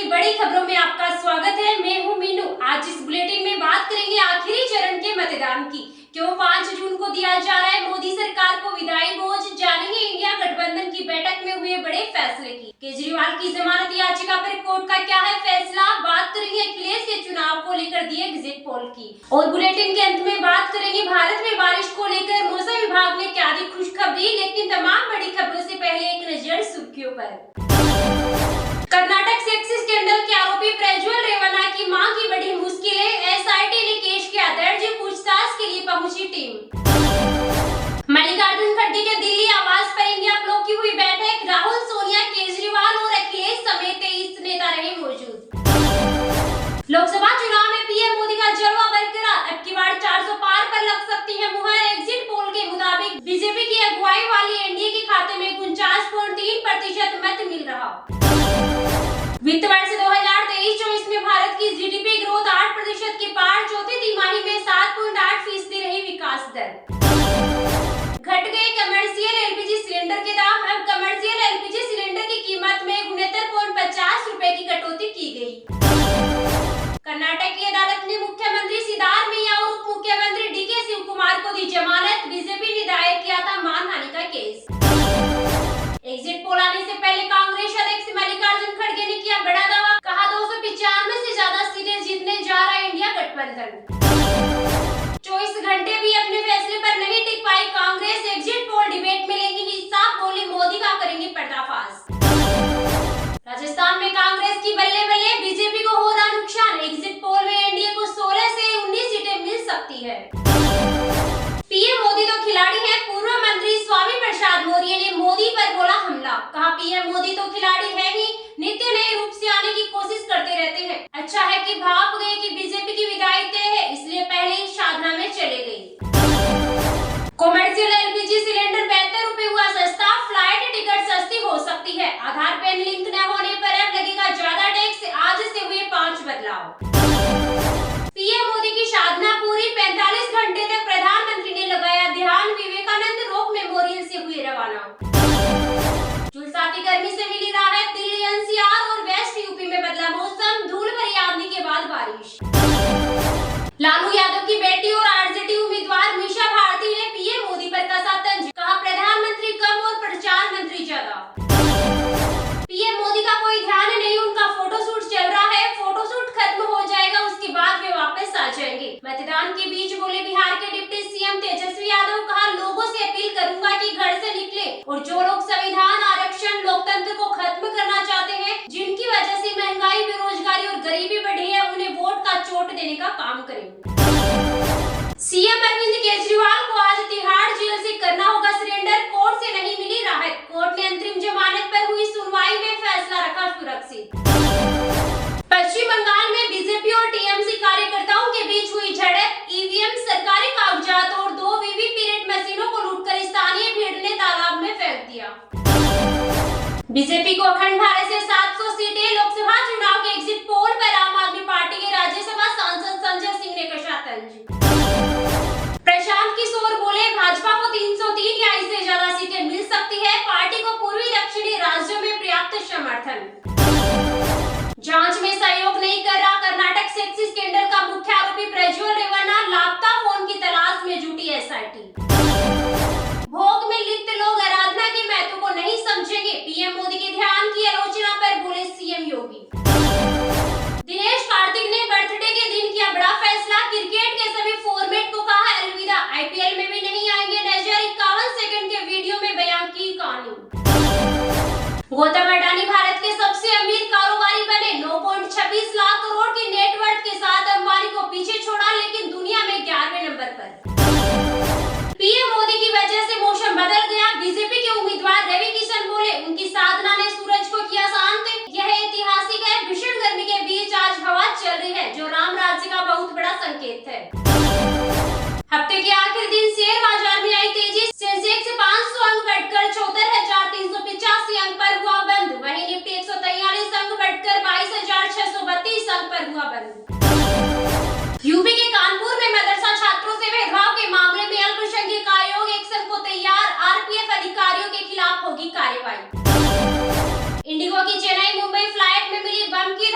बड़ी खबरों में आपका स्वागत है। मैं हूं मीनू। आज इस बुलेटिन में बात करेंगे आखिरी चरण के मतदान की। क्यों 5 जून को दिया जा रहा है मोदी सरकार को विदाई बोझ, जानेंगे इंडिया गठबंधन की बैठक में हुए बड़े फैसले की। केजरीवाल की जमानत याचिका पर कोर्ट का क्या है फैसला, बात करेंगे अखिलेश के चुनाव को लेकर दिए एग्जिट पोल की। और बुलेटिन के अंत में बात करेंगे भारत में बारिश को लेकर मौसम विभाग ने क्या दी खुशखबरी। लेकिन तमाम बड़ी खबरों से पहले एक नजर सुर्खियों पर। कर्नाटक सेक्स स्कैंडल के आरोपी प्रज्वल रेवन्ना की मां की बड़ी मुश्किलें, एसआईटी ने केस किया दर्ज, पूछताछ के लिए पहुंची टीम। मल्लिकार्जुन खड़गे के दिल्ली आवास पर इंडिया ब्लॉक की हुई बैठक, राहुल, सोनिया, केजरीवाल और अखिलेश समेत 23 नेता रहे मौजूद। लोकसभा चुनाव में पीएम मोदी का जलवा बरकरार, अब की बार 400 पार पर लग सकती है मुहर। एग्जिट पोल के मुताबिक बीजेपी की अगुवाई वाली एनडीए के खाते में 49.3% मत मिल रहा। वित्त वर्ष 2023-24 में भारत की जीडीपी ग्रोथ 8% के पार, चौथी तिमाही में 7.8% रही विकास दर। घट गए कमर्शियल एलपीजी सिलेंडर के दाम, अब कमर्शियल एलपीजी सिलेंडर की कीमत में 69.50 रुपए की कटौती की गई। कर्नाटक की अदालत ने मुख्यमंत्री सिद्धारमैया और उप मुख्यमंत्री डीके शिव कुमार को दी जमानत, बीजेपी ने दायर किया था मानहानि का केस। एग्जिट पोल आने से पहले कांग्रेस अध्यक्ष मल्लिकार्जुन खड़गे ने किया बड़ा दावा, कहा 295 से ज्यादा सीटें जीतने जा रहा है इंडिया गठबंधन। 24 घंटे भी अपने फैसले पर नहीं टिक पाई कांग्रेस, एग्जिट पोल डिबेट में लेगी हिस्सा, बोली मोदी का करेंगे पर्दाफाश। राजस्थान में कांग्रेस की बल्ले बल्ले, बीजेपी को हो रहा नुकसान, एग्जिट पोल में एनडीए को 16 से 19 सीटें मिल सकती है। पीएम मोदी तो खिलाड़ी हैं, पूर्व मंत्री स्वामी प्रसाद मौर्य ने मोदी पर बोला हमला, कहा पीएम मोदी तो खिलाड़ी है ही, नित्य नए रूप से आने की कोशिश करते रहते हैं। अच्छा है कि भाप गए कि बीजेपी की विदाई तय है, इसलिए पहले ही साधना में चले गए। कमर्शियल एलपीजी सिलेंडर 72 रुपए हुआ सस्ता, फ्लाइट टिकट सस्ती हो सकती है। आधार पैन लिंक न होने पर अब लगेगा ज्यादा टैक्स, आज से हुए 5 बदलाव। पीएम मोदी की साधना पूरी, 45 घंटे तक प्रधानमंत्री ने लगाया ध्यान, विवेकानंद रॉक मेमोरियल से हुए रवाना। झुलसाती गर्मी से मिली राहत, दिल्ली, एनसीआर और वेस्ट यूपी में बदला मौसम, धूल भरी आंधी के बाद बारिश। लालू यादव की बेटी और आरजेडी उम्मीदवार मीशा भारती ने पीएम मोदी पर कसा तंज, कहा प्रधानमंत्री कम और प्रचार मंत्री ज्यादा। पीएम मोदी का कोई ध्यान नहीं, उनका फोटोशूट चल रहा है, फोटोशूट खत्म हो जाएगा उसके बाद वे वापस आ जाएंगे। मतदान के बीच बोले बिहार के डिप्टी सीएम तेजस्वी यादव, कहा लोगों से अपील करूंगा कि घर से निकले और जो लोग संविधान, आरक्षण, लोकतंत्र को खत्म करना चाहते हैं, जिनकी वजह से महंगाई, बेरोजगारी और गरीबी बढ़ी है, उन्हें वोट का चोट देने का काम करें। सीएम अरविंद केजरीवाल को आज तिहाड़ जेल से करना होगा सरेंडर, कोर्ट से नहीं मिली राहत, कोर्ट ने अंतरिम जमानत पर हुई सुनवाई में फैसला रखा सुरक्षित। पश्चिम बंगाल में बीजेपी और टीएमसी कार्यकर्ताओं के बीच हुई झड़प, ईवीएम, सरकारी कागजात और 2 वीवीपैट मशीनों को लूटकर स्थानीय भीड़ ने तालाब में फेंक दिया। बीजेपी को अखंड भारत से 700 सीटें, लोकसभा चुनाव के एग्जिट पोल पर आम आदमी पार्टी के राज्यसभा सांसद संजय सिंह ने कसा तंज। प्रशांत किशोर बोले भाजपा को 303 या इससे ज्यादा सीटें मिल सकती है, पार्टी को पूर्वी दक्षिणी राज्यों में पर्याप्त समर्थन। जांच में सहयोग नहीं कर रहा कर्नाटक सेक्स स्कैंडल का मुख्य आरोपी प्रज्वल रेवन्ना, लापता फोन की तलाश में जुटी एसआईटी। भोग में लिप्त लोग आराधना के महत्व को नहीं समझेंगे, पीएम मोदी के ध्यान की आलोचना पर बोले सीएम योगी। दिनेश कार्तिक ने बर्थडे के दिन किया बड़ा फैसला, क्रिकेट के सभी फॉर्मेट को कहा अलविदा, आईपीएल में भी नहीं आएंगे नजर, 51 सेकंड के वीडियो में बयान की कहानी। गौतम अडानी भारत के सबसे अमीर कारोबारी बने, 9.26 लाख करोड़ की नेटवर्थ के साथ अंबानी को पीछे छोड़ा, लेकिन दुनिया में 11वें नंबर पर। पीएम मोदी की वजह से मौसम बदल गया, बीजेपी के उम्मीदवार रवि किशन बोले उनकी साधना ने सूरज को किया शांत, यह ऐतिहासिक है, भीषण गर्मी के बीच आज हवा चल रही है, जो राम राज्य का बहुत बड़ा संकेत है। हफ्ते के आखिरी दिन शेयर बाजार में आई तेजी, सेंसेक्स 500 अंक बढ़कर 74,385 अंक पर हुआ बंद, वहीं निफ्टी 143 अंक बढ़कर 22,632 अंक पर हुआ बंद। यूपी के कानपुर में मदरसा छात्रों से भेदभाव के मामले में अल्पसंख्यक आयोग एक्शन को तैयार, आरपीएफ अधिकारियों के खिलाफ होगी कार्रवाई। इंडिगो की चेन्नई मुंबई फ्लाइट में मिली बम की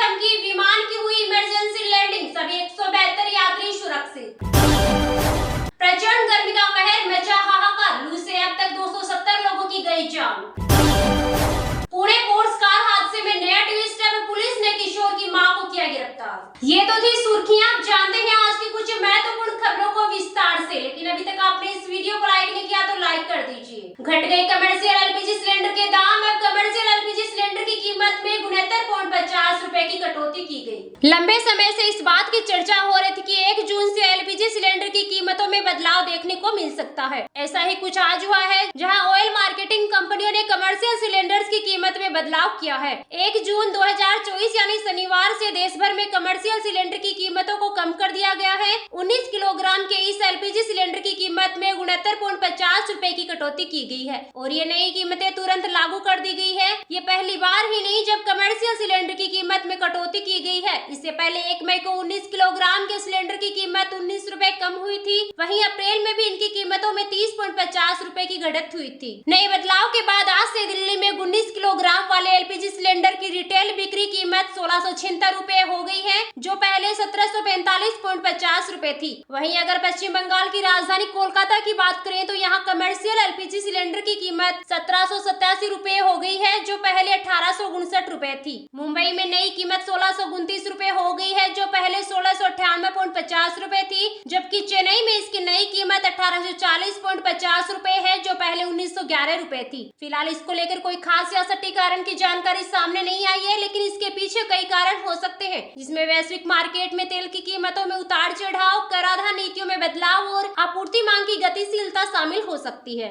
ये तो थी सुर्खियां। आप जानते हैं आज की कुछ महत्वपूर्ण खबरों को विस्तार से, लेकिन अभी तक आपने इस वीडियो को लाइक नहीं किया तो लाइक कर दीजिए। घट गए कमर्शियल एलपीजी सिलेंडर के दाम। अब कमर्शियल एलपीजी सिलेंडर की कीमत में 69.50 रुपए की कटौती की गई। लंबे समय से इस बात की चर्चा हो रही थी कि 1 जून से एलपीजी सिलेंडर की कीमतों में बदलाव देखने को मिल सकता है। ऐसा ही कुछ आज हुआ है, जहां ऑयल मार्केटिंग कंपनियों ने कमर्शियल सिलेंडर्स की कीमत में बदलाव किया है। 1 जून 2024 यानी शनिवार से देश भर में कमर्शियल सिलेंडर की कीमतों को कम कर दिया गया है। 19 किलोग्राम के इस एलपीजी सिलेंडर की कीमत में 69.50 रुपए की कटौती की गई है और ये नई कीमतें तुरंत लागू कर दी गई है। ये पहली बार ही नहीं जब कमर्शियल सिलेंडर की कीमत में कटौती की गई है। इससे पहले 1 मई को 19 किलोग्राम के सिलेंडर की कीमत 19 रुपए कम हुई थी। वहीं अप्रैल में भी इनकी कीमतों में 30.50 रुपए की बढ़त हुई थी। नए बदलाव के बाद आज से दिल्ली में 19 किलोग्राम वाले एलपीजी सिलेंडर की रिटेल बिक्री कीमत 1676 रुपए हो गई है, जो पहले 1745.50 रुपए थी। वहीं अगर पश्चिम बंगाल की राजधानी कोलकाता की बात करें तो यहाँ कमर्शियल एलपीजी सिलेंडर की कीमत 1787 रुपए हो गई है, जो पहले 1859 रुपए थी। मुंबई में नई कीमत 1629 रुपए हो गई है, जो पहले 1698.50 रुपए थी, जबकि चेन्नई में इसकी नई कीमत 1840.50 रुपए है, जो पहले 1911 रुपए थी। फिलहाल इसको लेकर कोई खास या सटीक कारण की जानकारी सामने नहीं आई है, लेकिन इसके पीछे कई कारण हो सकते हैं, जिसमें वैश्विक मार्केट में तेल की कीमतों में उतार चढ़ाव, कराधान नीतियों में बदलाव और आपूर्ति मांग की गतिशीलता शामिल हो सकती है।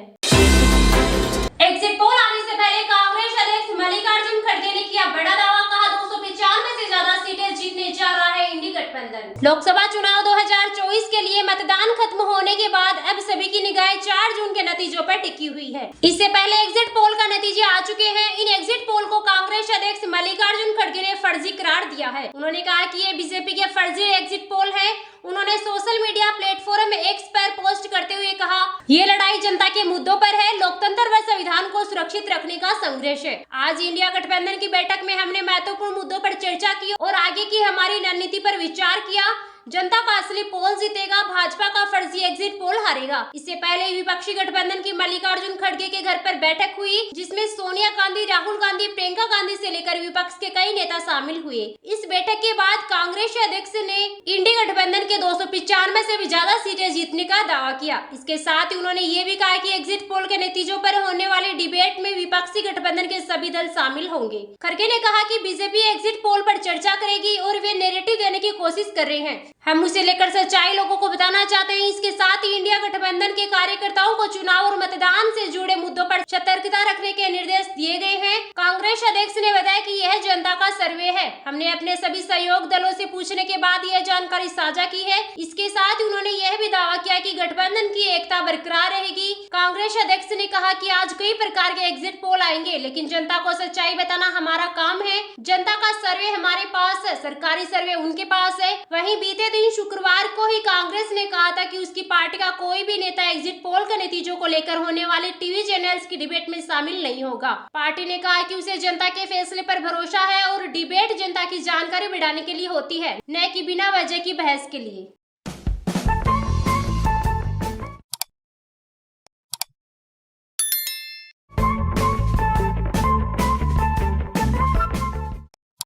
एग्जिट पोल आने से पहले कांग्रेस अध्यक्ष मल्लिकार्जुन खड़गे ने किया बड़ा दावा, कहा 295 से ज्यादा सीटें जीतने जा रहा है इंडी गठबंधन। लोकसभा चुनाव 2024 के लिए मतदान खत्म होने के बाद अब सभी की निगाहें 4 जून के नतीजों पर टिकी हुई है। इससे पहले एग्जिट पोल का नतीजे आ चुके हैं। इन एग्जिट पोल को कांग्रेस अध्यक्ष मल्लिकार्जुन खड़गे ने फर्जी करार दिया है। उन्होंने कहा कि ये बीजेपी के फर्जी एग्जिट पोल है। उन्होंने सोशल मीडिया प्लेटफॉर्म एक्स पर पोस्ट करते हुए कहा, ये लड़ाई जनता के मुद्दों पर है, लोकतंत्र व संविधान को सुरक्षित रखने का संघर्ष है। आज इंडिया गठबंधन की बैठक में हमने महत्वपूर्ण मुद्दों पर चर्चा की और आगे की हमारी रणनीति पर विचार किया। जनता का असली पोल जीतेगा, भाजपा का फर्जी एग्जिट पोल हारेगा। इससे पहले विपक्षी गठबंधन की मल्लिकार्जुन खड़गे के घर पर बैठक हुई, जिसमें सोनिया गांधी, राहुल गांधी, प्रियंका गांधी से लेकर विपक्ष के कई नेता शामिल हुए। इस बैठक के बाद कांग्रेस अध्यक्ष ने इंडी गठबंधन के 295 से भी ज्यादा सीटें जीतने का दावा किया। इसके साथ ही उन्होंने ये भी कहा कि एग्जिट पोल के नतीजों पर होने वाले डिबेट में विपक्षी गठबंधन के सभी दल शामिल होंगे। खड़गे ने कहा कि बीजेपी एग्जिट पोल पर चर्चा करेगी और वे नैरेटिव देने की कोशिश कर रहे हैं। हम उसे लेकर सच्चाई लोगों को बताना चाहते हैं। इसके साथ ही इंडिया गठबंधन के कार्यकर्ताओं को चुनाव और मतदान से जुड़े मुद्दों पर सतर्कता रखने के निर्देश दिए गए हैं। कांग्रेस अध्यक्ष ने बताया कि यह जनता का सर्वे है। हमने अपने सभी सहयोग दलों से पूछने के बाद यह जानकारी साझा की है। इसके साथ ही उन्होंने यह भी दावा किया कि गठबंधन की एकता बरकरार रहेगी। कांग्रेस अध्यक्ष ने कहा कि आज कई प्रकार के एग्जिट पोल आएंगे, लेकिन जनता को सच्चाई बताना हमारा काम है। जनता का सर्वे हमारे पास है, सरकारी सर्वे उनके पास है। वहीं बीते दिन शुक्रवार को ही कांग्रेस ने कहा था कि उसकी पार्टी का कोई भी नेता एग्जिट पोल के नतीजों को लेकर होने वाले टीवी चैनल्स की डिबेट में शामिल नहीं होगा। पार्टी ने कहा कि उसे जनता के फैसले पर भरोसा है और डिबेट जनता की जानकारी बढ़ाने के लिए होती है, न कि बिना वजह की बहस के लिए।